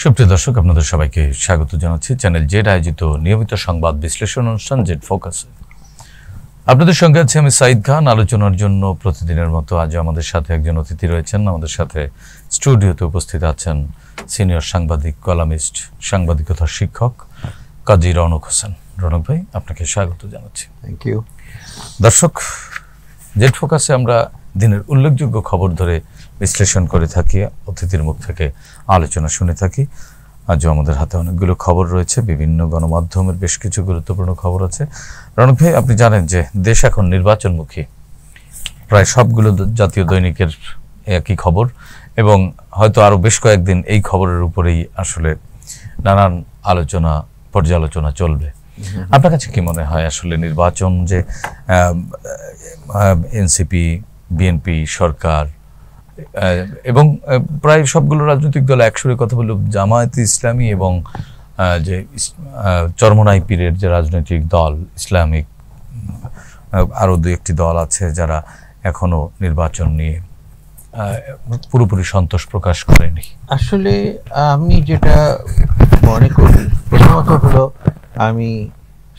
সুপ্রিয় দর্শক, আপনাদের সবাইকে স্বাগত জানাচ্ছি চ্যানেল জেড আয়োজিত নিয়মিত সংবাদ বিশ্লেষণ অনুষ্ঠান জেড ফোকাসে। আপনাদের সঙ্গে আছি আমি সাইদ খান। আলোচনার জন্য প্রতিদিনের মতো আজও আমাদের সাথে একজন অতিথি রয়েছেন। আমাদের সাথে স্টুডিওতে উপস্থিত আছেন সিনিয়র সাংবাদিক, কলামিস্ট, সাংবাদিকতার শিক্ষক কাজী রৌনক হোসেন। রৌনক ভাই, আপনাকে স্বাগত জানাচ্ছি। Thank you. দর্শক, জেড ফোকাসে আমরা দিনের উল্লেখযোগ্য খবর ধরে বিশ্লেষণ করে থাকি, অতিথির মুখ থেকে আলোচনা শুনে থাকি। আজও আমাদের হাতে অনেকগুলো খবর রয়েছে, বিভিন্ন গণমাধ্যমের বেশ কিছু গুরুত্বপূর্ণ খবর আছে। রৌনক ভাই, আপনি জানেন যে দেশ এখন নির্বাচনমুখী, প্রায় সবগুলো জাতীয় দৈনিকের একই খবর, এবং হয়তো আরও বেশ কয়েকদিন এই খবরের উপরেই আসলে নানান আলোচনা, পর্যালোচনা চলবে। আপনার কাছে কি মনে হয় আসলে নির্বাচন যে এনসিপি, বিএনপি, সরকার এবং প্রায় সবগুলো রাজনৈতিক দল একসঙ্গে কথা বলল, জামায়াতে ইসলামী এবং যে চরমোনাই পীরের যে রাজনৈতিক দল, ইসলামিক আরও দু একটি দল আছে যারা এখনো নির্বাচন নিয়ে পুরোপুরি সন্তোষ প্রকাশ করেনি। আসলে আমি যেটা মনে করি, প্রথমত হলো আমি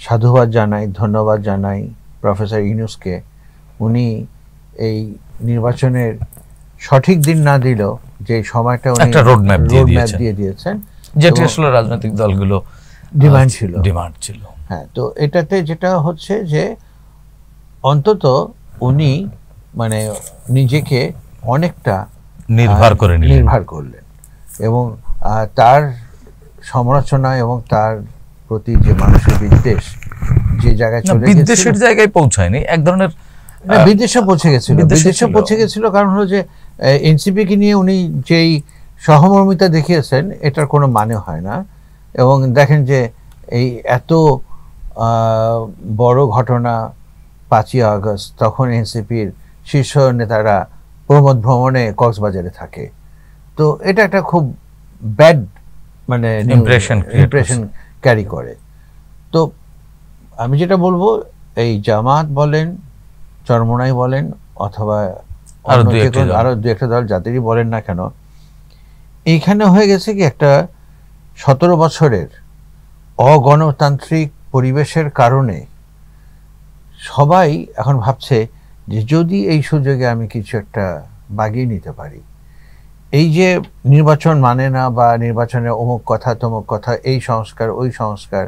সাধুবাদ জানাই, ধন্যবাদ জানাই প্রফেসর ইউনূসকে। উনি এই নির্বাচনের সঠিক দিন না দিলেও যে সময়টা উনি একটা রোডম্যাপ দিয়ে দিয়েছেন, যেটি আসলে রাজনৈতিক দলগুলো ডিমান্ড ছিল। হ্যাঁ, তো এটাতে যেটা হচ্ছে যে অন্তত উনি মানে নিজেকে অনেকটা নির্ভর করলেন, এবং তার সমালোচনা এবং তার প্রতি যে মানুষের বিদ্বেষ যে জায়গায় চলে গেছে, বিদ্বেষের জায়গায় পৌঁছায়নি, এক ধরনের বিদেশে পৌঁছে গেছিল। কারণ হলো যে এনসিপিকে নিয়ে উনি যেই সহমর্মিতা দেখিয়েছেন, এটার কোনো মানে হয় না। এবং দেখেন যে এই এত বড় ঘটনা 5ই আগস্ট, তখন এনসিপির শীর্ষ নেতারা প্রমোদ ভ্রমণে কক্সবাজারে থাকে। তো এটা একটা খুব ব্যাড মানে ইমপ্রেশন ক্যারি করে। তো আমি যেটা বলবো, এই জামাত বলেন, চরমোনাই বলেন, অথবা আরো দু একটা দল যাদেরই বলেন না কেন, এইখানে হয়ে গেছে কি একটা 17 বছরের অগণতান্ত্রিক পরিবেশের কারণে সবাই এখন ভাবছে যে যদি এই সুযোগে আমি কিছু একটা বাগিয়ে নিতে পারি। এই যে নির্বাচন মানে না, বা নির্বাচনে অমুক কথা তমুক কথা, এই সংস্কার ওই সংস্কার,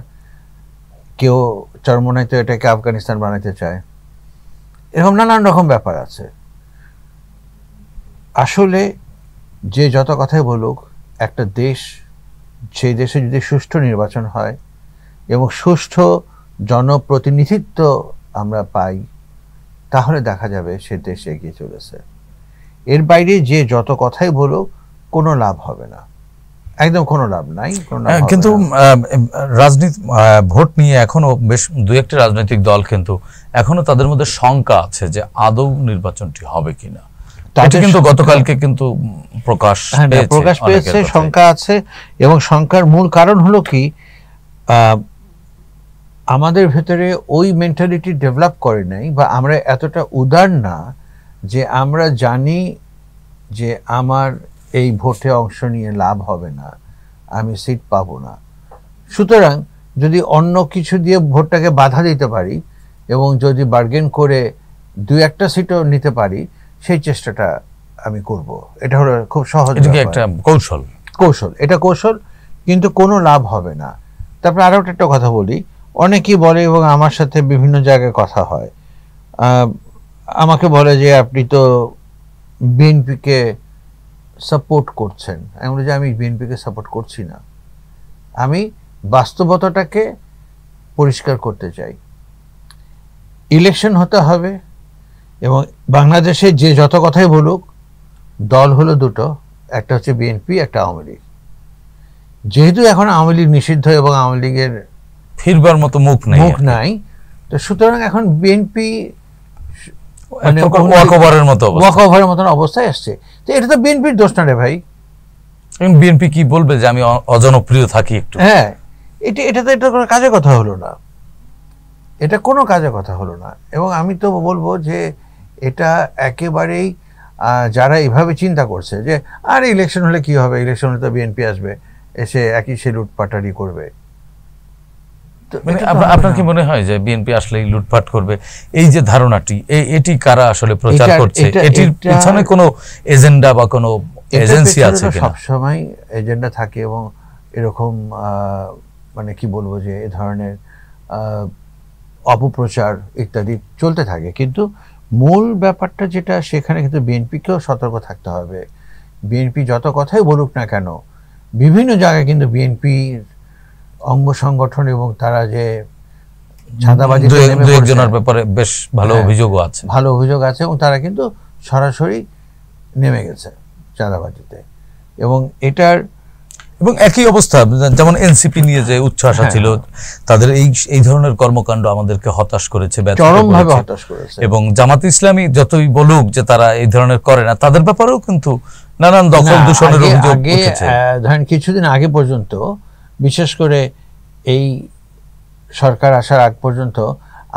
কেউ চরমোনাই তো এটাকে আফগানিস্তান বানাতে চায়, এরকম নানান রকম ব্যাপার আছে। আসলে যে যত কথাই বলুক, একটা দেশ, সেই দেশে যদি সুষ্ঠু নির্বাচন হয় এবং সুষ্ঠু জনপ্রতিনিধিত্ব আমরা পাই, তাহলে দেখা যাবে সে দেশ এগিয়ে চলেছে। এর বাইরে যে যত কথাই বলুক, কোনো লাভ হবে না, একদম কোনো লাভ নাই। কিন্তু রাজনীতি, ভোট নিয়ে এখনো বেশ দু একটি রাজনৈতিক দল কিন্তু এখনো তাদের মধ্যে শঙ্কা আছে যে আদৌ নির্বাচনটি হবে কিনা। এটা কিন্তু গতকালকে কিন্তু প্রকাশ পেয়েছে, শঙ্কা আছে। এবং শঙ্কার মূল কারণ হলো কি, আমাদের ভেতরে ওই মেন্টালিটি ডেভেলপ করে নাই, বা আমরা এতটা উদার না যে আমরা জানি যে আমার এই ভোটে অংশ নিয়ে লাভ হবে না, আমি সিট পাবো না। সুতরাং যদি অন্য কিছু দিয়ে ভোটটাকে বাধা দিতে পারি এবং যদি বার্গেন করে 2-1টা সিটও নিতে পারি, সেই চেষ্টাটা আমি করব। এটা হলো খুব সহজ একটা কৌশল, এটা কৌশল, কিন্তু কোনো লাভ হবে না। তারপরে আরও একটা কথা বলি, অনেকেই বলে এবং আমার সাথে বিভিন্ন জায়গায় কথা হয়, আমাকে বলে যে আপনি তো বিএনপিকে সাপোর্ট করছেন। আমি বলি যে আমি বিএনপিকে সাপোর্ট করছি না, আমি বাস্তবতাটাকে পরিষ্কার করতে চাই। ইলেকশন হতে হবে, এবং বাংলাদেশে যে যত কথাই বলুক, দল হলো দুটো, একটা হচ্ছে বিএনপি, একটা আওয়ামী লীগ। যেহেতু এখন আওয়ামী লীগ নিষিদ্ধ এবং আওয়ামী লীগের ফিরবার মতো মুখ নাই, তো সুতরাং এখন বিএনপি ওয়াকওভারের মতন অবস্থায় আসছে। তো এটা তো বিএনপির দোষ না রে ভাই। বিএনপি কি বলবে যে আমি অজনপ্রিয় থাকি একটু? হ্যাঁ, এটা কোনো কাজের কথা হলো না, এটা কোনো কাজের কথা হলো না। এবং আমি তো বলবো যে এটা একেবারেই যারা এইভাবে চিন্তা করছে যে আর ইলেকশন হলে কি হবে, ইলেকশন হলে তো বিএনপি আসবে, এসে একই সে লুটপাটারি করবে। মানে আপনার কি মনে হয় যে বিএনপি আসলে লুটপাট করবে, এই যে ধারণাটি এটি কারা আসলে প্রচার করছে, এটির পিছনে কোনো এজেন্ডা বা কোনো এজেন্সি আছে কিনা? সবসময় এজেন্ডা থাকে এবং এরকম মানে কি বলবো যে এই ধরনের অপপ্রচার ইত্যাদি চলতে থাকে, কিন্তু মূল ব্যাপারটা যেটা সেখানে কিন্তু বিএনপিকেও সতর্ক থাকতে হবে। বিএনপি যত কথাই বলুক না কেন, বিভিন্ন জায়গায় কিন্তু বিএনপির অঙ্গ সংগঠন এবং তারা যে চাঁদাবাজি একজনের ব্যাপারে বেশ ভালো অভিযোগও আছে, ভালো অভিযোগ আছে, এবং তারা কিন্তু সরাসরি নেমে গেছে চাঁদাবাজিতে। এবং এটার এবং একই অবস্থা যেমন এনসিপি নিয়ে যে উচ্ছ্বাস ছিল, তাদের এই ধরনের কর্মকাণ্ড আমাদেরকে হতাশ করেছে, চরমভাবে হতাশ করেছে। এবং জামাত ইসলামী যতই বলুক যে তারা এই ধরনের করে না, তাদের ব্যাপারেও কিন্তু নানান দখল দূষণের অভিযোগ উঠেছে। ধরেন কিছুদিন আগে পর্যন্ত, বিশেষ করে এই সরকার আসার আগ পর্যন্ত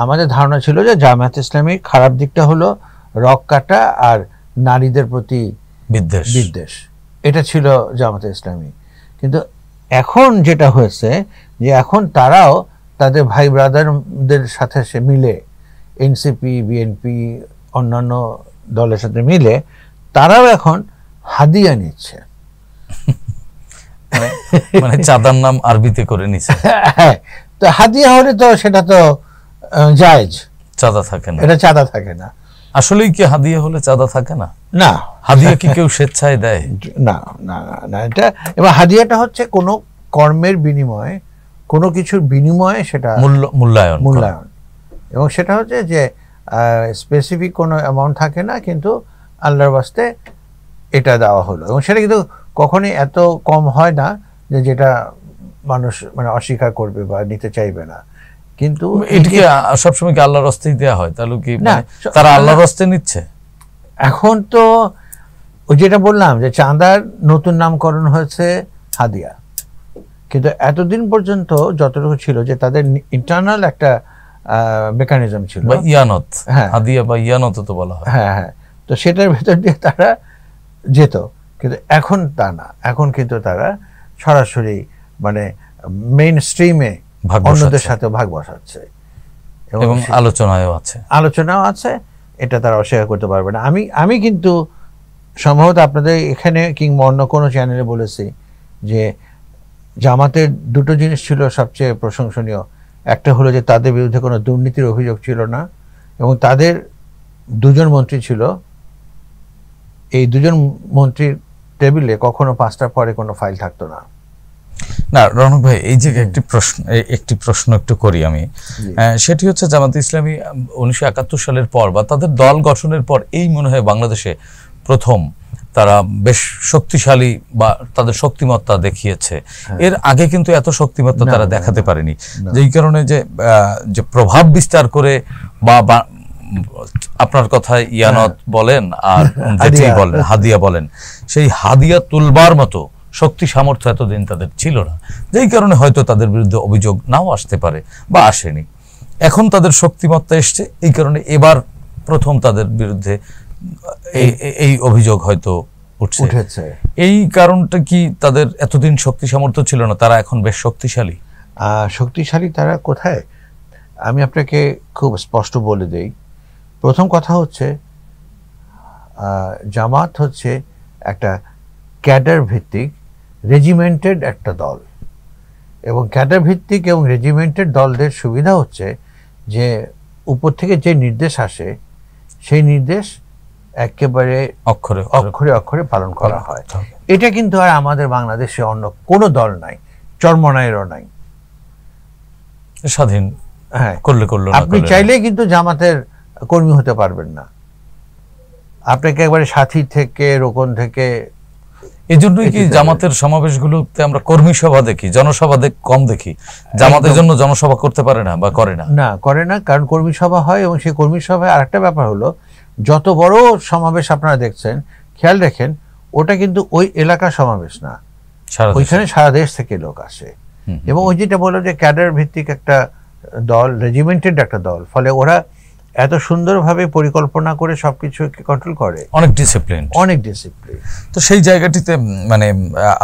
আমাদের ধারণা ছিল যে জামাত ইসলামীর খারাপ দিকটা হলো রক কাটা আর নারীদের প্রতি বিদ্বেষ, এটা ছিল জামাত ইসলামী। কিন্তু এখন যেটা হয়েছে যে এখন তারাও তাদের ভাই ব্রাদারদের সাথে সে মিলে, এনসিপি, বিএনপি, অন্যান্য দলের সাথে মিলে তারাও এখন হাদিয়া নিচ্ছে। মানে চাঁদার নাম আরবিতে করে নিচ্ছে। হ্যাঁ, তো হাদিয়া হলে তো সেটা তো জায়েজ, চাঁদা থাকে না, এটা চাঁদা থাকে না। আসলেই কি হাদিয়া হলে চাঁদা থাকে না? না, হাদিয়া কি কেউ স্বেচ্ছায় দেয়? না না না, এটা এবার হাদিয়াটা হচ্ছে কোনো কর্মের বিনিময়ে, কোনো কিছুর বিনিময়ে সেটা মূল্যায়ন, এবং সেটা হচ্ছে যে স্পেসিফিক কোনো অ্যামাউন্ট থাকে না, কিন্তু আল্লাহর বাস্তে এটা দেওয়া হলো। এবং সেটা কিন্তু কখনোই এত কম হয় না যে যেটা মানুষ মানে অস্বীকার করবে বা নিতে চাইবে না। কিন্তু এটিকে সবসময় কি আল্লাহর রাস্তায় দেওয়া হয়? তাহলে কি তারা আল্লাহর রাস্তায় নিচ্ছে? এখন তো ওই যেটা বললাম যে চাঁদার নতুন নামকরণ হয়েছে হাদিয়া, কিন্তু এতদিন পর্যন্ত যতটুকু ছিল যে তাদের ইন্টারনাল একটা মেকানিজম ছিল, ইয়ানত, হাদিয়া বা ইয়ানত তো বলা হয়। হ্যাঁ হ্যাঁ, তো সেটার ভেতর দিয়ে তারা যেত, কিন্তু এখন তা না। এখন কিন্তু তারা সরাসরি মানে মেইন স্ট্রিমে অন্যদের সাথে ভাগ বসাচ্ছে এবং আলোচনাও আছে। এটা তারা অস্বীকার করতে পারবে না। আমি কিন্তু সম্ভবত আপনাদের এখানে কিংবা অন্য কোনো চ্যানেলে বলেছি যে জামাতের দুটো জিনিস ছিল সবচেয়ে প্রশংসনীয়। একটা হলো যে তাদের বিরুদ্ধে কোনো দুর্নীতির অভিযোগ ছিল না, এবং তাদের দুজন মন্ত্রী ছিল, এই দুজন মন্ত্রীর টেবিলে কখনো 5টার পরে কোনো ফাইল থাকতো না। না রনক ভাই, এই যে একটি প্রশ্ন একটু করি আমি, সেটি হচ্ছে জামাত ইসলামী 1971 সালের পর বা তাদের দল গঠনের পর এই মনে হয় বাংলাদেশে প্রথম তারা বেশ শক্তিশালী বা তাদের শক্তিমত্তা দেখিয়েছে। এর আগে কিন্তু এত শক্তিমত্তা তারা দেখাতে পারেনি, যেই কারণে যে প্রভাব বিস্তার করে বা আপনার কথায় ইয়ানত বলেন আর যেটি বলেন হাদিয়া বলেন, সেই হাদিয়া তুলবার মতো শক্তি সামর্থ্য এতদিন তাদের ছিল না, যেই কারণে হয়তো তাদের বিরুদ্ধে অভিযোগ নাও আসতে পারে বা আসেনি। এখন তাদের শক্তিমত্তা এসছে, এই কারণে এবার প্রথম তাদের বিরুদ্ধে এই অভিযোগ হয়তো উঠেছে। এই কারণটা কি তাদের এতদিন শক্তি সামর্থ্য ছিল না, তারা এখন বেশ শক্তিশালী? তারা কোথায়, আমি আপনাকে খুব স্পষ্ট বলে দেই। প্রথম কথা হচ্ছে জামাত হচ্ছে একটা ক্যাডার ভিত্তিক রেজিমেন্টেড একটা দল, এবং ক্যাডার ভিত্তিক এবং রেজিমেন্টেড দলদের সুবিধা হচ্ছে যে উপর থেকে যে নির্দেশ আসে সেই নির্দেশ একেবারে অক্ষরে অক্ষরে পালন করা হয়। এটা কিন্তু আর আমাদের বাংলাদেশে অন্য কোনো দল নাই, চরমনাইয়েরও নাই। স্বাধীন, হ্যাঁ, করলে আপনি চাইলে কিন্তু জামাতের কর্মী হতে পারবেন না, আপনাকে একবারে সাথী থেকে রোকন থেকে। এই জন্যই কি জামাতের সমাবেশগুলোতে আমরা কর্মী সভা দেখি, জনসভা কম দেখি? জামাতের জন্য জনসভা করতে পারে না বা করে না, কারণ কর্মী সভা হয়, এবং সেই কর্মী সভায় আরেকটা ব্যাপার হলো, যত বড় সমাবেশ আপনারা দেখছেন খেয়াল রাখেন ওটা কিন্তু ওই এলাকার সমাবেশ না, ওইখানে সারা দেশ থেকে লোক আসে। এবং ওই যেটা বললো যে ক্যাডার ভিত্তিক একটা দল, রেজিমেন্টেড একটা দল, ফলে ওরা এত সুন্দরভাবে পরিকল্পনা করে সবকিছুকে কন্ট্রোল করে, অনেক ডিসিপ্লিন। তো সেই জায়গাটিতে মানে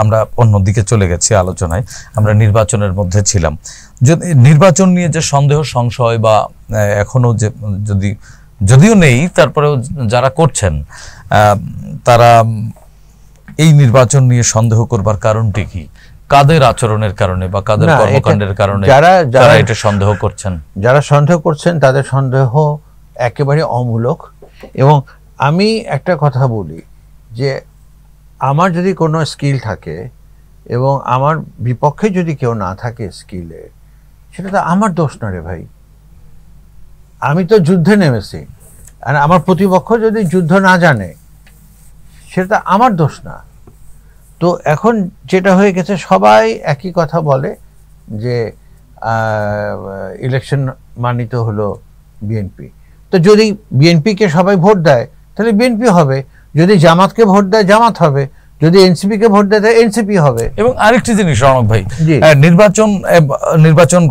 আমরা অন্যদিকে চলে গেছি আলোচনায়, আমরা নির্বাচনের মধ্যে ছিলাম। যদি নির্বাচন নিয়ে যে সন্দেহ সংশয় বা এখনো যে যদিও নেই, তারপরেও যারা করছেন তারা এই নির্বাচন নিয়ে সন্দেহ করবার কারণটি কি? কাদের আচরণের কারণে বা কাদের কর্মকাণ্ডের কারণে যারা এটা সন্দেহ করছেন? যারা সন্দেহ করছেন তাদের সন্দেহ একেবারে অমূলক। এবং আমি একটা কথা বলি যে আমার যদি কোনো স্কিল থাকে এবং আমার বিপক্ষে যদি কেউ না থাকে স্কিলে, সেটা তো আমার দোষ না রে ভাই। আমি তো যুদ্ধে নেমেছি, আর আমার প্রতিপক্ষ যদি যুদ্ধ না জানে সেটা আমার দোষ না। তো এখন যেটা হয়ে গেছে, সবাই একই কথা বলে যে ইলেকশন মানিত হলো বিএনপি। তো যদি বিএনপিকে সবাই ভোট দেয় তাহলে বিএনপি হবে, যদি জামাতকে ভোট দেয় জামাত হবে, যদি এনসিপিকে ভোট দেয় তাহলে এনসিপি হবে। এবং আরেকটি জিনিস রণক ভাই, নির্বাচন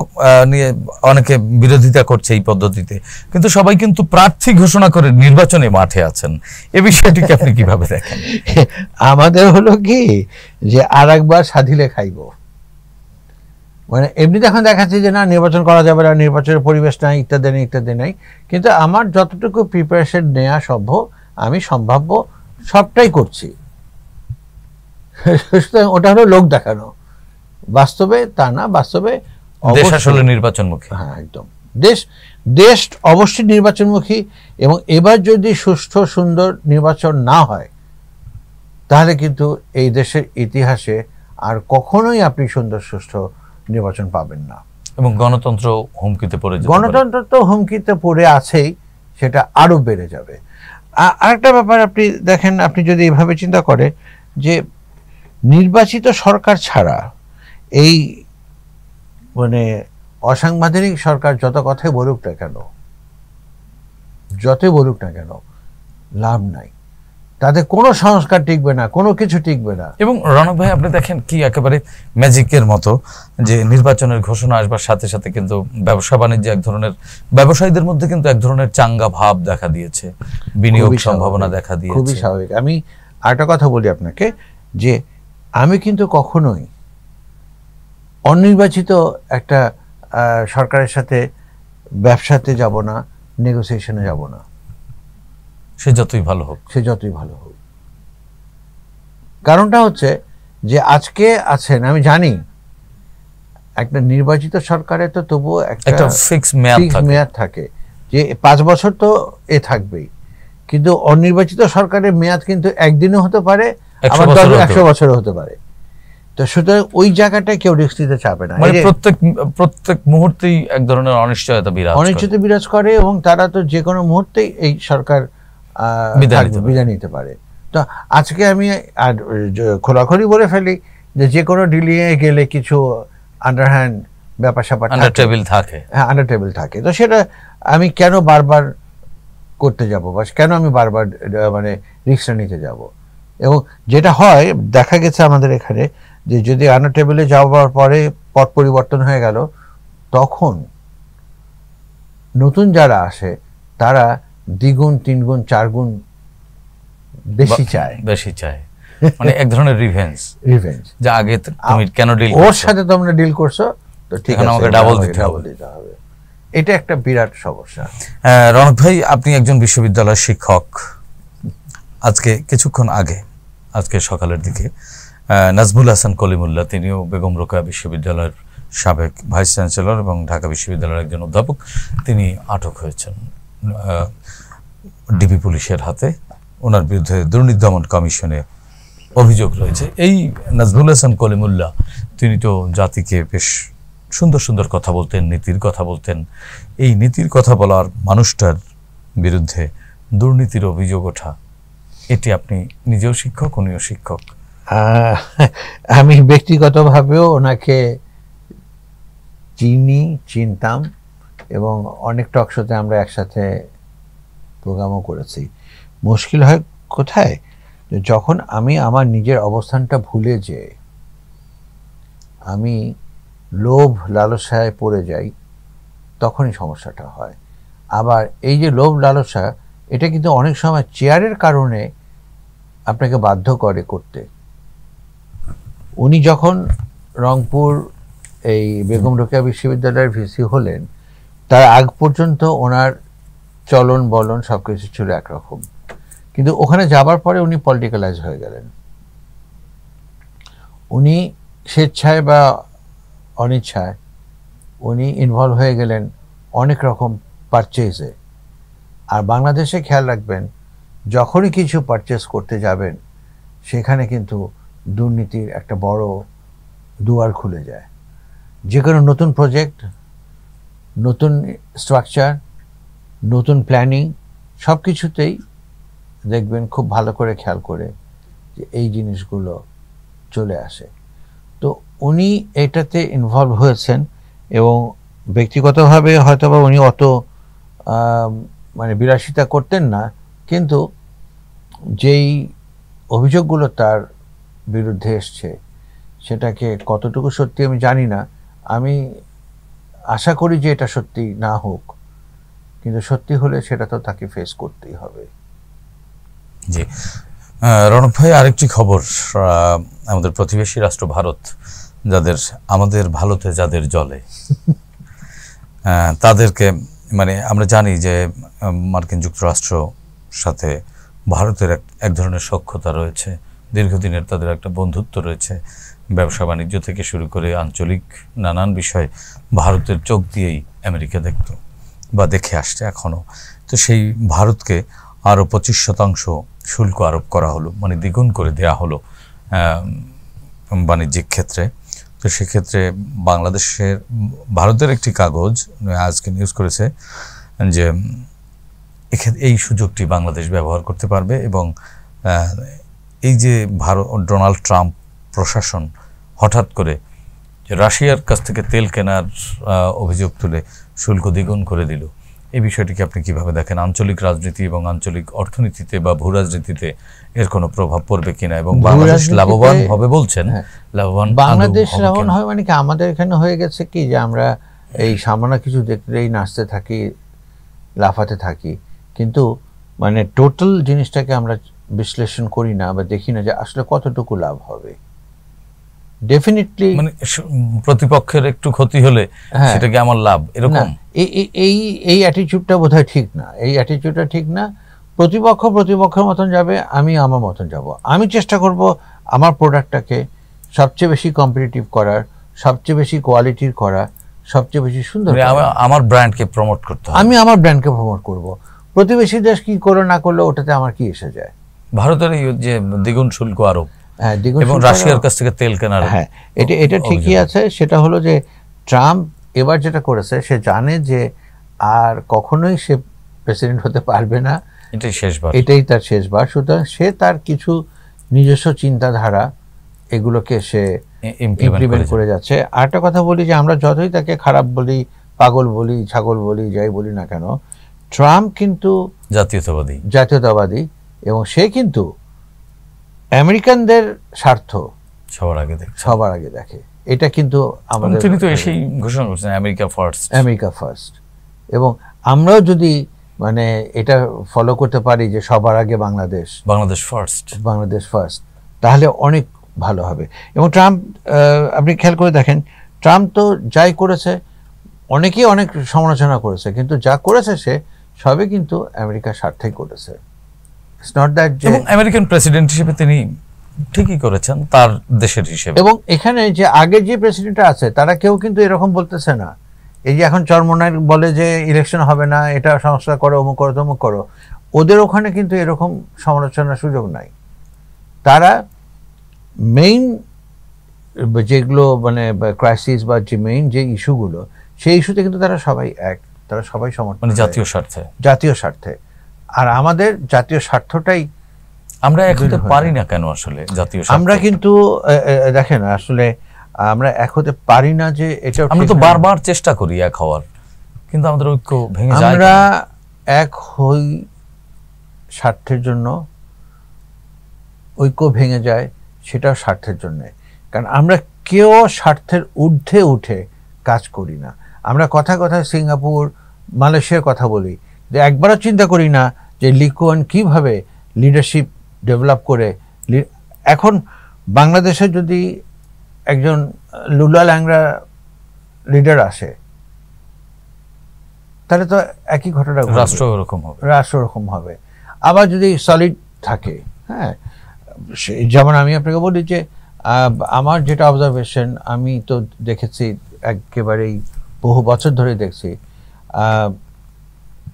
নিয়ে অনেকে বিরোধিতা করছে এই পদ্ধতিতে, কিন্তু সবাই কিন্তু প্রার্থী ঘোষণা করে নির্বাচনে মাঠে আছেন। এ বিষয়টিকে আপনি কিভাবে দেখেন? আমাদের হলো কি যে আর একবার সাধিলে খাইব, মানে এমনিতে এখন দেখাচ্ছে যে না নির্বাচন করা যাবে না, নির্বাচনের পরিবেশ নাই, ইত্যাদি নাই। কিন্তু আমার যতটুকু প্রিপারেশন নেওয়া সম্ভব, আমি সম্ভাব্য সবটাই করছি। ওটা হলো লোক দেখানো, বাস্তবে তা না। বাস্তবে দেশ আসলে নির্বাচনমুখী। হ্যাঁ, একদম দেশ অবশ্যই নির্বাচনমুখী। এবং এবার যদি সুষ্ঠু সুন্দর নির্বাচন না হয় তাহলে কিন্তু এই দেশের ইতিহাসে আর কখনোই আপনি সুন্দর সুষ্ঠু নির্বাচন পাবেন না। এবং গণতন্ত্র হুমকিতে পড়ে যাবে। গণতন্ত্র তো হুমকিতে পড়ে আছেই, সেটা আরো বেড়ে যাবে। আরেকটা ব্যাপার আপনি দেখেন, আপনি যদি এভাবে চিন্তা করে যে নির্বাচিত সরকার ছাড়া এই মানে অসাংবিধানিক সরকার যতই বলুক না কেন লাভ নাই, তাদের কোনো সংস্কার টিকবে না, কোনো কিছু টিকবে না। এবং রণক ভাই আপনি দেখেন কি একেবারে ম্যাজিকের মতো যে নির্বাচনের ঘোষণা আসবার সাথে সাথে কিন্তু ব্যবসা বাণিজ্য ব্যবসায়ীদের মধ্যে কিন্তু এক ধরনের চাঙ্গা ভাব দেখা দিয়েছে, বিনিয়োগ সম্ভাবনা দেখা দিয়েছে। খুবই স্বাভাবিক। আমি আরেকটা কথা বলি আপনাকে, যে আমি কিন্তু কখনোই অনির্বাচিত একটা সরকারের সাথে ব্যবসাতে যাব না, নেগোসিয়েশনে যাব না, সে যতই ভালো হোক। কারণটা হচ্ছে যে আজকে আছেন, আমি জানি একটা নির্বাচিত সরকারে তো তবুও একটা ফিক্স মেয়াদ থাকে, যে 5 বছর তো থাকবেই। কিন্তু অনির্বাচিত সরকারের মেয়াদ কিন্তু একদিনও হতে পারে, আবার 100 বছরও হতে পারে। তো সুতরাং ওই জায়গাটা কেউ রিস্ক নিতে চাবে না। প্রত্যেক মুহূর্তেই এক ধরনের অনিশ্চয়তা বিরাজ করে এবং তারা তো যে কোনো মুহূর্তেই এই সরকার বিদায় নিতে পারে। তো আজকে আমি খোলাখুলি বলে ফেলি যে কোনো ডিলিংয়ে গেলে কিছু আন্ডারহ্যান্ড ব্যাপার-স্যাপার আন্ডার টেবিল থাকে। তো সেটা আমি কেন বারবার করতে যাব, বা কেন আমি বারবার মানে রিস্কটা নিতে যাব? এবং যেটা হয় দেখা গেছে আমাদের এখানে, যে যদি আন্ডার টেবিলে যাওয়ার পরে পথ পরিবর্তন হয়ে গেল, তখন নতুন যারা আসে তারা 2 গুণ 3 গুণ 4 গুণ বেশি চায়। মানে এক ধরনের রিভেঞ্জ, যে আগে তুমি কেন ডিল করছো, ওর সাথে তোমরা ডিল করছো, তো ঠিক আছে আমাকে ডাবল দিতে হবে। এটা একটা বিরাট সমস্যা। রণক ভাই, আপনি একজন বিশ্ববিদ্যালয়ের শিক্ষক। আজকে কিছুক্ষণ আগে, আজকে সকালের দিকে নাজমুল হাসান কলিমুল্লাহ, তিনিও বেগম রোকেয়া বিশ্ববিদ্যালয়ের সাবেক ভাইস চ্যান্সেলর এবং ঢাকা বিশ্ববিদ্যালয়ের একজন অধ্যাপক, তিনি আটক হয়েছেন ডিবি পুলিশের হাতে। ওনার বিরুদ্ধে দুর্নীতি দমন কমিশনে অভিযোগ রয়েছে। এই নাজমুল হাসান কলিমুল্লাহ তিনি তো জাতিকে বেশ সুন্দর সুন্দর কথা বলতেন, নীতির কথা বলতেন। এই নীতির কথা বলার মানুষটার বিরুদ্ধে দুর্নীতির অভিযোগ ওঠা, এটি আপনি নিজেও শিক্ষক, উনিও শিক্ষক। আমি ব্যক্তিগতভাবেও ওনাকে চিনতাম এবং অনেক টক শোতে আমরা একসাথে প্রোগ্রামও করেছি। মুশকিল হয় কোথায়, যখন আমি আমার নিজের অবস্থানটা ভুলে যাই, আমি লোভ লালসায় পড়ে যাই, তখনই সমস্যাটা হয়। আবার এই যে লোভ লালসা, এটা কিন্তু অনেক সময় চেয়ারের কারণে আপনাকে বাধ্য করে করতে। উনি যখন রংপুর এই বেগম রোকেয়া বিশ্ববিদ্যালয়ের ভিসি হলেন, তার আগ পর্যন্ত ওনার চলন বলন সবকিছু ছিল একরকম, কিন্তু ওখানে যাবার পরে উনি পলিটিক্যালাইজ হয়ে গেলেন। উনি স্বেচ্ছায় বা অনিচ্ছায় উনি ইনভলভ হয়ে গেলেন অনেক রকম পারচেজে। আর বাংলাদেশে খেয়াল রাখবেন, যখনই কিছু পারচেজ করতে যাবেন সেখানে কিন্তু দুর্নীতির একটা বড় দুয়ার খুলে যায়। যে কোনো নতুন প্রজেক্ট, নতুন স্ট্রাকচার, নতুন প্ল্যানিং, সব কিছুতেই দেখবেন খুব ভালো করে খেয়াল করে যে এই জিনিসগুলো চলে আসে। তো উনি এটাতে ইনভলভ হয়েছেন এবং ব্যক্তিগতভাবে হয়তোবা উনি অত মানে বিলাসিতা করতেন না, কিন্তু যেই অভিযোগগুলো তার বিরুদ্ধে এসছে সেটাকে কতটুকু সত্যি আমি জানি না। আমি আশা করি যে এটা সত্যি না হোক, কিন্তু সত্যি হলে সেটা তো তাকে ফেস করতেই হবে। জি রণক ভাই, আরেকটি খবর, আমাদের প্রতিবেশী রাষ্ট্র ভারত, যাদের আমাদের ভালোতে যাদের জ্বলে তাদেরকে, মানে আমরা জানি যে মার্কিন যুক্তরাষ্ট্র সাথে ভারতের এক ধরনের সখ্যতা রয়েছে, দীর্ঘদিনের তাদের একটা বন্ধুত্ব রয়েছে, ব্যবসা বাণিজ্য থেকে শুরু করে আঞ্চলিক নানান বিষয় ভারতের চোখ দিয়েই আমেরিকা দেখত বা দেখে আসছে এখনও। তো সেই ভারতকে আরও 25% শুল্ক আরোপ করা হলো, মানে দ্বিগুণ করে দেয়া হলো বাণিজ্যিক ক্ষেত্রে। তো সেক্ষেত্রে বাংলাদেশের, ভারতের একটি কাগজ আজকে নিউজ করেছে যে এই সুযোগটি বাংলাদেশ ব্যবহার করতে পারবে এবং এই যে ডোনাল্ড ট্রাম্প প্রশাসন হঠাৎ করে রাশিয়ার কাছ থেকে তেল কেনার অভিযোগ তুলে শুল্ক দ্বিগুণ করে দিল, এই বিষয়টিকে আপনি কিভাবে দেখেন? আঞ্চলিক রাজনীতি এবং আঞ্চলিক অর্থনীতিতে বা ভূ রাজনীতিতে এর কোনো প্রভাব পড়বে কিনা, এবং বাংলাদেশ লাভবান হবে বলছেন? লাভবান বাংলাদেশ লাভবান হবে মানে কি, আমাদের এখানে হয়ে গেছে কি যে আমরা এই সামান্য কিছু দেখলেই নাচতে থাকি, লাফাতে থাকি, কিন্তু মানে টোটাল জিনিসটাকে আমরা বিশ্লেষণ করি না বা দেখি না যে আসলে কতটুকু লাভ হবে। ডেফিনেটলি মানে প্রতিপক্ষের একটু ক্ষতি হলে সেটাকে আমার লাভ, এরকম এই অ্যাটিটিউডটা বোধহয় ঠিক না। এই অ্যাটিটিউডটা ঠিক না। প্রতিপক্ষ প্রতিপক্ষের মতন যাবে, আমি আমার মতন যাব। আমি চেষ্টা করব আমার প্রোডাক্টটাকে সবচেয়ে বেশি কম্পিটিটিভ করার, সবচেয়ে বেশি কোয়ালিটির করা, সবচেয়ে বেশি সুন্দর, আমার ব্র্যান্ডকে প্রমোট করতে হবে। আমি আমার ব্র্যান্ডকে প্রমোট করব। প্রতিবেশী দেশ কি করলো না করলো ওটাতে আমার কি এসে যায়? ভারতের এই যে দ্বিগুণ শুল্ক আরোপ এবং রাশিয়ার কাছ থেকে তেল কেনার, হ্যাঁ এটা ঠিকই আছে। সেটা হলো যে ট্রাম্প এবার যেটা করেছে, সে জানে যে আর কখনোই সে প্রেসিডেন্ট হতে পারবে না, এটাই তার শেষবার। সুতরাং সে তার কিছু নিজস্ব চিন্তাধারা এগুলোকে সে ইমপ্লিমেন্ট করে যাচ্ছে। আরেকটা কথা বলি যে আমরা যতই তাকে খারাপ বলি, পাগল বলি, ছাগল বলি, যাই বলি না কেন, ট্রাম্প কিন্তু জাতীয়তাবাদী এবং সে কিন্তু আমেরিকানদের স্বার্থ সবার আগে দেখে। এটা কিন্তু আমাদের, তিনি তো এসেই ঘোষণা করছেন আমেরিকা ফার্স্ট। এবং আমরাও যদি মানে এটা ফলো করতে পারি যে সবার আগে বাংলাদেশ ফার্স্ট, তাহলে অনেক ভালো হবে। এবং ট্রাম্প, আপনি খেয়াল করে দেখেন, ট্রাম্প তো যাই করেছে অনেকেই অনেক সমালোচনা করেছে, কিন্তু যা করেছে সে সবই কিন্তু আমেরিকার স্বার্থেই করেছে। এবং আমেরিকান প্রেসিডেন্ট হিসেবে তিনি ঠিকই করেছেন তার দেশের হিসেবে। এবং এখানে যে আগে যে প্রেসিডেন্ট আছে তারা কেউ কিন্তু এরকম বলতেছে না। এই যে এখন চরমোনাই বলে যে ইলেকশন হবে না, এটা সংস্কার করো, অমুক করো, তমুক করো, ওদের ওখানে কিন্তু এরকম সমালোচনার সুযোগ নাই। তারা মেইন যেগুলো মানে ক্রাইসিস বা যে মেইন যে ইস্যুগুলো, সেই ইস্যুতে কিন্তু তারা সবাই সমর্থন, জাতীয় স্বার্থে। আর আমাদের জাতীয় স্বার্থটাই আমরা এক হতে পারি না কেন আসলে? জাতীয় আমরা কিন্তু দেখেন আসলে আমরা এক হতে পারি না, যে এটা আমরা তো বারবার চেষ্টা করি এক হওয়ার, কিন্তু আমাদের ঐক্য ভেঙে যায়। আমরা এক হই স্বার্থের জন্য, ঐক্য ভেঙে যায় সেটাও স্বার্থের জন্য। কারণ আমরা কেউ স্বার্থের ঊর্ধ্বে উঠে কাজ করি না। আমরা কথায় সিঙ্গাপুর মালয়েশিয়ার কথা বলি, যে একবারও চিন্তা করি না যে লি কুয়ান কীভাবে লিডারশিপ ডেভেলপ করে। এখন বাংলাদেশে যদি একজন লুলা ল্যাংড়া লিডার আসে, তাহলে তো একই ঘটনা, রাষ্ট্র ওরকম হবে। আবার যদি সলিড থাকে, হ্যাঁ, যেমন আমি আপনাকে বলি যে আমার যেটা অবজারভেশন, আমি তো দেখেছি একেবারেই বহু বছর ধরে দেখছি,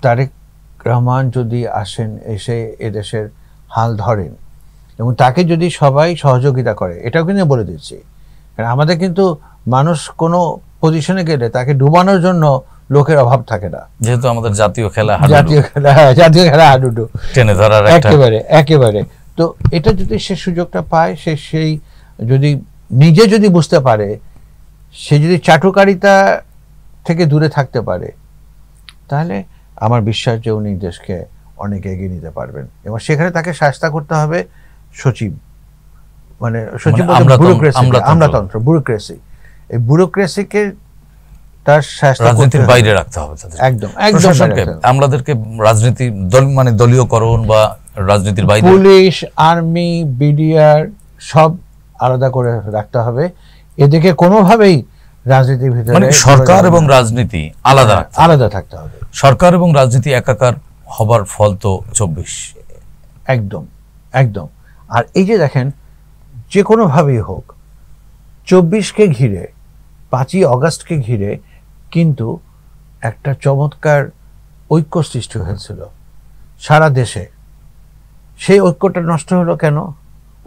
তারেক রহমান যদি আসেন, এসে এদেশের হাল ধরেন এবং তাকে যদি সবাই সহযোগিতা করে, এটাও কিন্তু বলে দিচ্ছি, কারণ আমাদের কিন্তু মানুষ কোনো পজিশনে গেলে তাকে ডুবানোর জন্য লোকের অভাব থাকে না, যেহেতু আমাদের জাতীয় খেলা হাডুডু টেনে ধরার একেবারে। তো এটা যদি সে সুযোগটা পায়, সেই যদি নিজে যদি বুঝতে পারে, সে যদি চাটুকারিতা থেকে দূরে থাকতে পারে, তাহলে আমার বিশ্বাস যে উনি দেশকে অনেক এগিয়ে নিতে পারবেন। এবং সেখানে তাকে শাস্তা করতে হবে সচিব, মানে সচিব আমলাতন্ত্র, ব্যুরোক্রেসি। এই ব্যুরোক্রেসিকে তার রাজনীতির বাইরে রাখতে হবে। একদম আমাদেরকে রাজনীতি মানে দলীয়করণ বা রাজনীতির বাইরে, পুলিশ, আর্মি, বিডিআর সব আলাদা করে রাখতে হবে। এদিকে কোনোভাবেই রাজনীতির ভিতরে মানে সরকার এবং রাজনীতি আলাদা থাকতে হবে। সরকার এবং রাজনীতি একাকার হবার ফল তো 24। একদম। আর এই যে দেখেন, যে কোনোভাবেই হোক 24কে ঘিরে, 5ই অগাস্টকে ঘিরে কিন্তু একটা চমৎকার ঐক্য সৃষ্টি হয়েছিল সারা দেশে। সেই ঐক্যটা নষ্ট হলো কেন?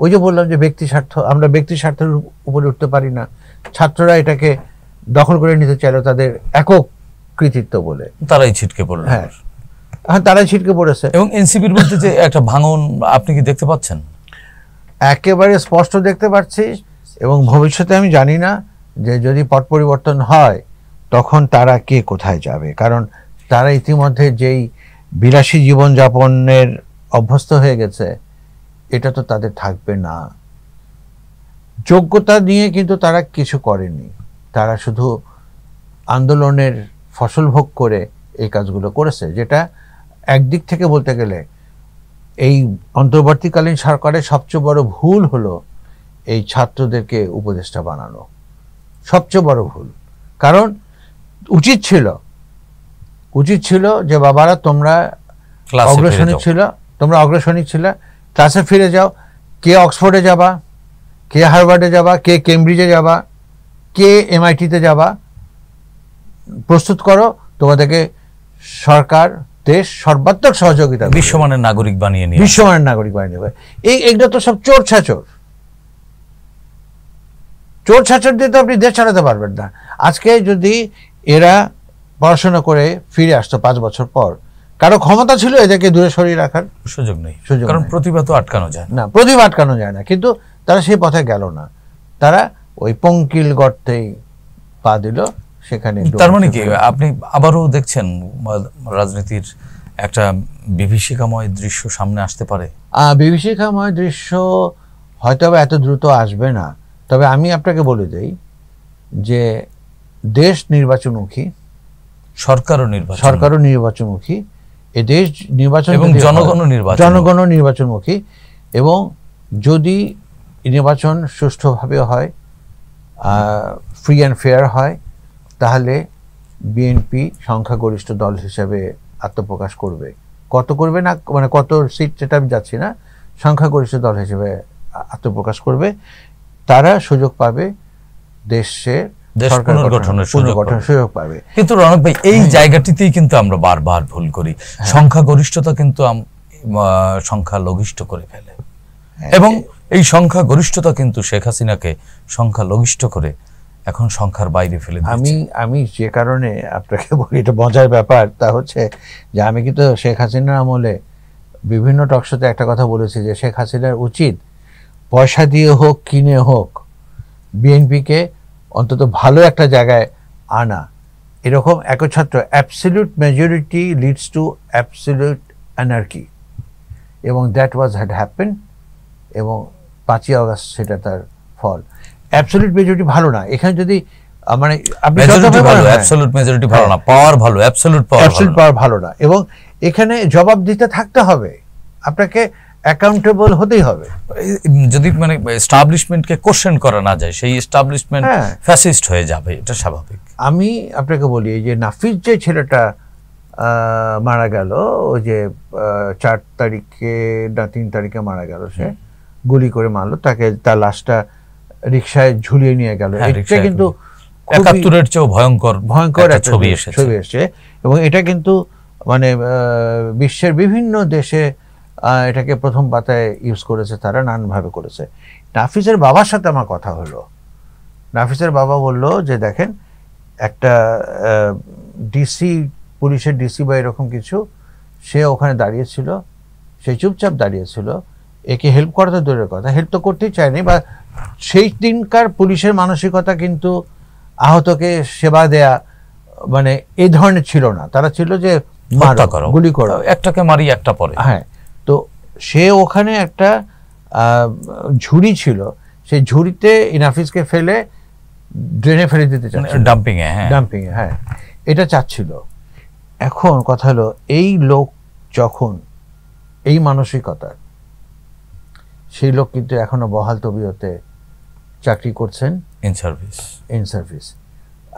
ওই যে বললাম যে ব্যক্তি স্বার্থ, আমরা ব্যক্তি স্বার্থের উপরে উঠতে পারি না। ছাত্ররা এটাকে দখল করে নিতে চাইলো তাদের একক কৃতিত্ব বলে, তারাই ছিটকে পড়লো। হ্যাঁ, তারাই ছিটকে পড়েছে। এবং এনসিপির মধ্যে যে একটা ভাঙন আপনি কি দেখতে পাচ্ছেন? একেবারে স্পষ্ট দেখতে পাচ্ছি। এবং ভবিষ্যতে আমি জানি না যে যদি পট পরিবর্তন হয় তখন তারা কে কোথায় যাবে, কারণ তারা ইতিমধ্যে যেই বিলাসী জীবনযাপনের অভ্যস্ত হয়ে গেছে, এটা তো তাদের থাকবে না। যোগ্যতা নিয়ে কিন্তু তারা কিছু করেনি, তারা শুধু আন্দোলনের ফসল ভোগ করে এই কাজগুলো করেছে, যেটা একদিক থেকে বলতে গেলে এই অন্তর্বর্তীকালীন সরকারের সবচেয়ে বড় ভুল হলো এই ছাত্রদেরকে উপদেষ্টা বানানো। সবচেয়ে বড় ভুল। কারণ উচিত ছিল যে বাবারা তোমরা অগ্রসনী ছিল, ক্লাসে ফিরে যাও। কে অক্সফোর্ডে যাবা, কে হার্ভার্ডে যাবা, কে কেমব্রিজে যাবা, কে MIT-তে যাবা, প্রস্তুত করো। তোমাদেরকে সরকার, দেশ সর্বাত্মক সহযোগিতা, বিশ্বমানের নাগরিক বানিয়ে নেবে। এইগুলো তো সব চোর ছাচর দিয়ে তো আপনি দেশ চালাতে পারবেন না। আজকে যদি এরা পড়াশোনা করে ফিরে আসতো 5 বছর পর, কারো ক্ষমতা ছিল এদেরকে দূরে সরিয়ে রাখার? সুযোগ নেই, কারণ প্রতিভা তো আটকানো যায় না। কিন্তু তারা সেই পথে গেল না, তারা ওই পঙ্কিল গর্তেই পা দিল। সেখানে তার মানে কি আপনি আবারও দেখছেন রাজনীতির একটা বিভীষিকাময় দৃশ্য সামনে আসতে পারে? বিভীষিকাময় দৃশ্য হয়তো এত দ্রুত আসবে না, তবে আমি আপনাকে বলে দেই যে দেশ নির্বাচনমুখী, সরকারও নির্বাচনমুখী, এ দেশ নির্বাচন এবং জনগণও নির্বাচনমুখী। এবং যদি নির্বাচন সুষ্ঠুভাবে হয়, ফ্রি অ্যান্ড ফেয়ার হয়, তাহলে বিএনপি সংখ্যাগরিষ্ঠ দল হিসেবে আত্মপ্রকাশ করবে। কত করবে না, মানে কত সিট সেটা আমি যাচ্ছি না, সংখ্যাগরিষ্ঠ দল হিসেবে আত্মপ্রকাশ করবে। তারা সুযোগ পাবে দেশে পুনর্গঠনের সুযোগ পাবে। কিন্তু রণক ভাই, এই জায়গাটিতেই কিন্তু আমরা বারবার ভুল করি। সংখ্যাগরিষ্ঠতা কিন্তু সংখ্যালঘিষ্ঠ করে ফেলে, এবং এই সংখ্যাগরিষ্ঠতা কিন্তু শেখ হাসিনাকে সংখ্যালঘিষ্ঠ করে এখন সংখ্যার বাইরে ফেলে দিয়েছে। আমি যে কারণে আপনাকে বলি, এটা মজার ব্যাপার, তা হচ্ছে যে আমি কিন্তু শেখ হাসিনার আমলে বিভিন্ন টকশোতে একটা কথা বলেছি যে শেখ হাসিনার উচিত পয়সা দিয়ে হোক, কিনে হোক, বিএনপিকে অন্তত ভালো একটা জায়গায় আনা। এরকম একচ্ছত্র absolute majority leads to absolute anarchy, এবং দ্যাট হ্যাড হ্যাপেন। এবং 5ই আগস্ট সেটা তার ফল। অ্যাবসলিউট মেজরিটি ভালো না, এখানে যদি মানে আপনি মেজরিটি ভালো, অ্যাবসলিউট মেজরিটি ভালো না, পাওয়ার ভালো, অ্যাবসলিউট পাওয়ার ভালো না। এবং এখানে জবাব দিতে থাকতে হবে, আপনাকে অ্যাকাউন্টেবল হতেই হবে। যদি মানে এস্টাবলিশমেন্টকে কোশ্চেন করা না যায়, সেই এস্টাবলিশমেন্ট ফ্যাসিস্ট হয়ে যাবে, এটা স্বাভাবিক। আমি আপনাকে বলি, এই যে নাফিস যে ছেলেটা মারা গেল, ওই যে 4 তারিখে না 3 তারিখে মারা গেল, সে গুলি করে মারলো তাকে, তার লাশটা রিকশায় ঝুলিয়ে নিয়ে গেল। এটা কিন্তু 71-এর চেয়েও ভয়ঙ্কর একটা ছবি এসেছে। এবং এটা কিন্তু মানে বিশ্বের বিভিন্ন দেশে এটাকে প্রথম পাতায় ইউজ করেছে, তারা নানানভাবে করেছে। নাফিসের বাবার সাথে আমার কথা হলো, নাফিসের বাবা বলল যে দেখেন, একটা ডিসি, পুলিশের ডিসি বা এরকম কিছু, সে ওখানে দাঁড়িয়েছিল, সে চুপচাপ দাঁড়িয়েছিল, একে হেল্প করা তো দূরের কথা, হেল্প তো করতেই চায়নি। বা সেই দিনকার পুলিশের মানসিকতা কিন্তু আহতকে সেবা দেয়া মানে এই ধরনের ছিল না, তারা ছিল যে গুলি করো, একটাকে মারি একটা পরে। হ্যাঁ, তো সে ওখানে একটা ঝুড়ি ছিল, সেই ঝুড়িতে নাফিসকে ফেলে ড্রেনে ফেলে দিতে চাচ্ছিল, ডাম্পিং এ। হ্যাঁ, এটা চাচ্ছিল। এখন কথা হলো, এই লোক যখন এই মানসিকতার, সেই লোক কিন্তু এখনো বহাল তবিয়তে চাকরি করছেন, ইন সার্ভিস।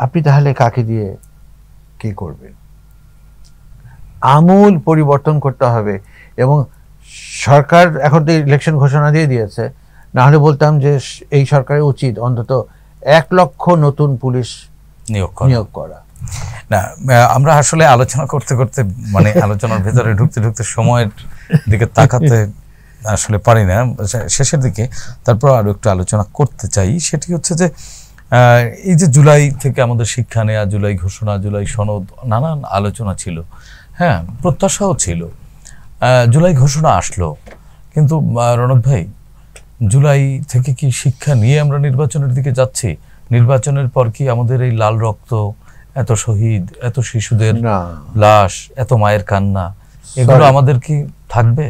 আপনি তাহলে কাকে দিয়ে কি করবেন? আমূল পরিবর্তন করতে হবে। এবং সরকার এখন তো ইলেকশন ঘোষণা দিয়ে দিয়েছে, না হলে বলতাম যে এই সরকারের উচিত অন্তত 1 লক্ষ নতুন পুলিশ নিয়োগ করা। না, আমরা আসলে আলোচনা করতে করতে মানে আলোচনার ভেতরে ঢুকতে ঢুকতে সময়ের দিকে তাকাতে আসলে পারি না শেষের দিকে। তারপর আরো একটু আলোচনা করতে চাই, সেটি হচ্ছে যে এই যে জুলাই থেকে আমাদের শিক্ষা নেয়া, জুলাই ঘোষণা, জুলাই সনদ, নানান আলোচনা ছিল, হ্যাঁ, প্রত্যাশাও ছিল। জুলাই ঘোষণা আসলো, কিন্তু রণক ভাই, জুলাই থেকে কি শিক্ষা নিয়ে আমরা নির্বাচনের দিকে যাচ্ছি? নির্বাচনের পর কি আমাদের এই লাল রক্ত, এত শহীদ, এত শিশুদের লাশ, এত মায়ের কান্না, এগুলো আমাদের কি থাকবে?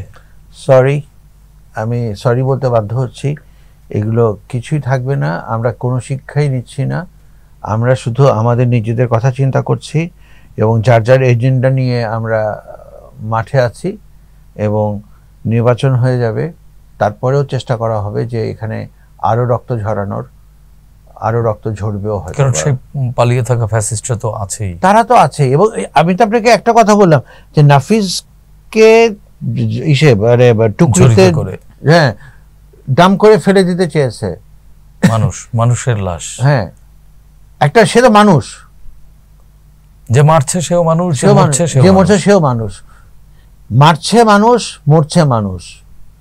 আমি সরি বলতে বাধ্য হচ্ছি, এগুলো কিছুই থাকবে না। আমরা কোনো শিক্ষাই নিচ্ছি না, আমরা শুধু আমাদের নিজেদের কথা চিন্তা করছি এবং যার যার এজেন্ডা নিয়ে আমরা মাঠে আছি। এবং নির্বাচন হয়ে যাবে, তারপরেও চেষ্টা করা হবে যে এখানে আরো রক্ত ঝরানোর, আরো রক্ত ঝরবেও, হয় কারণ সেই পালিয়ে থাকা ফ্যাসিস্টরা তো আছেই, তারা তো আছেই। এবং আমি তো আপনাকে একটা কথা বললাম যে নাফিসকে টুকরিতে হ্যাঁ ডাম করে ফেলে দিতে চেয়েছে মানুষের লাশ। হ্যাঁ, একটা, সে তো মানুষ, যে মারছে সেও মানুষ, যে মরছে সেও মানুষ, মারছে মানুষ, মরছে মানুষ,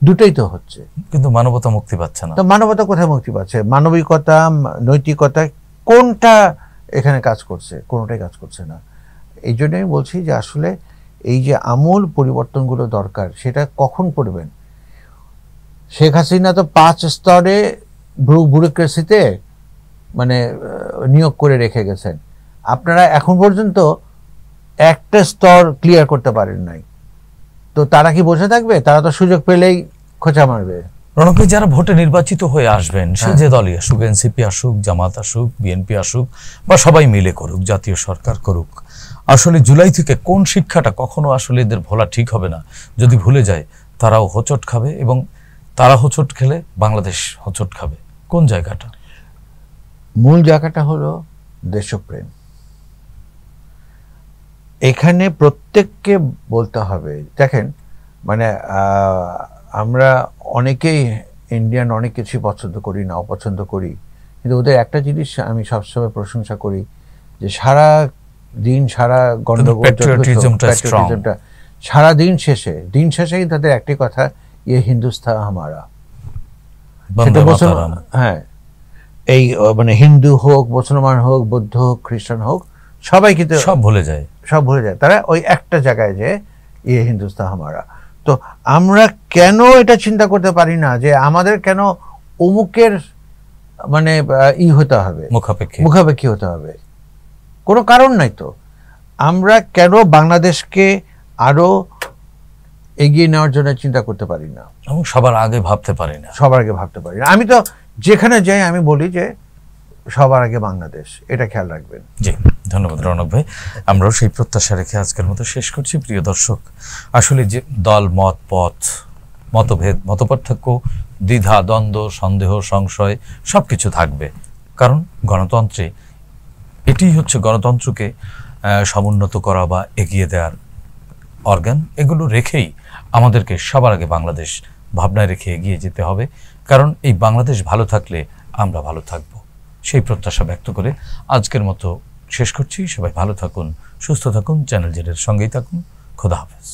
দুটোই তো হচ্ছে। কিন্তু মানবতা মুক্তি পাচ্ছে না। তো মানবতা কোথায় মুক্তি পাচ্ছে? মানবিকতা, নৈতিকতা কোনটা এখানে কাজ করছে? কোনোটাই কাজ করছে না। এই জন্য আমি বলছি যে আসলে এই যে আমূল পরিবর্তনগুলো দরকার, সেটা কখন করবেন? শেখ হাসিনা তো 5 স্তরে ব্যুরোক্রেসিতে মানে নিয়োগ করে রেখে গেছেন, আপনারা এখন পর্যন্ত একটা স্তর ক্লিয়ার করতে পারেন নাই। তো তারা কি বসে থাকবে? তারা তো সুযোগ পেলেই খোঁচা মারবে। রণক, যারা ভোটে নির্বাচিত হয়ে আসবেন, সে যে দলই আসুক, এনসিপি আসুক, জামাত আসুক, বিএনপি আসুক, বা সবাই মিলে করুক, জাতীয় সরকার করুক, আসলে জুলাই থেকে কোন শিক্ষাটা কখনো আসলে এদের ভোলা ঠিক হবে না। যদি ভুলে যায়, তারাও হোঁচট খাবে, এবং তারা হোঁচট খেলে বাংলাদেশ হোঁচট খাবে। কোন জায়গাটা? মূল জায়গাটা হলো দেশপ্রেম। এখানে প্রত্যেককে বলতে হবে, দেখেন মানে আমরা অনেকেই ইন্ডিয়ান অনেক কিছু পছন্দ করি না, অপছন্দ করি, কিন্তু ওদের একটা জিনিস আমি সবসময় প্রশংসা করি, যে সারা দিন, সারা গন্ডগোল, সারা দিন শেষেই তাদের একটি কথা, ইয়ে হিন্দুস্তান হামারা। হ্যাঁ, এই মানে হিন্দু হোক, মুসলমান হোক, বৌদ্ধ হোক, খ্রিস্টান হোক, সবাই কিন্তু সব ভুলে যায়। তারা ওই একটা জায়গায় যে ইয়ে হিন্দুস্তান হামারা। তো আমরা কেন এটা চিন্তা করতে পারি না যে আমাদের কেন অমুকের মানে হতে হবে, মুখাপেক্ষী হতে হবে? কোনো কারণ নাই তো। আমরা কেন বাংলাদেশকে আরো এগিয়ে নেওয়ার জন্য চিন্তা করতে পারি না, এবং সবার আগে ভাবতে পারি না। আমি তো যেখানে যাই আমি বলি যে সবার আগে বাংলাদেশ, এটা খেয়াল রাখবেন। জি, ধন্যবাদ রৌনক ভাই। আমরাও সেই প্রত্যাশা রেখে আজকের মতো শেষ করছি। প্রিয় দর্শক, আসলে যে দল, মত, পথ, মতভেদ, মতপার্থক্য, দ্বিধা, দ্বন্দ্ব, সন্দেহ, সংশয় সব কিছু থাকবে, কারণ গণতন্ত্রে এটিই হচ্ছে গণতন্ত্রকে সমুন্নত করা বা এগিয়ে দেওয়ার অর্গান। এগুলো রেখেই আমাদেরকে সবার আগে বাংলাদেশ ভাবনায় রেখে এগিয়ে যেতে হবে, কারণ এই বাংলাদেশ ভালো থাকলে আমরা ভালো থাকব। সেই প্রত্যাশা ব্যক্ত করে আজকের মতো শেষ করছি। সবাই ভালো থাকুন, সুস্থ থাকুন, চ্যানেল জেডের সঙ্গেই থাকুন। খোদা হাফেজ।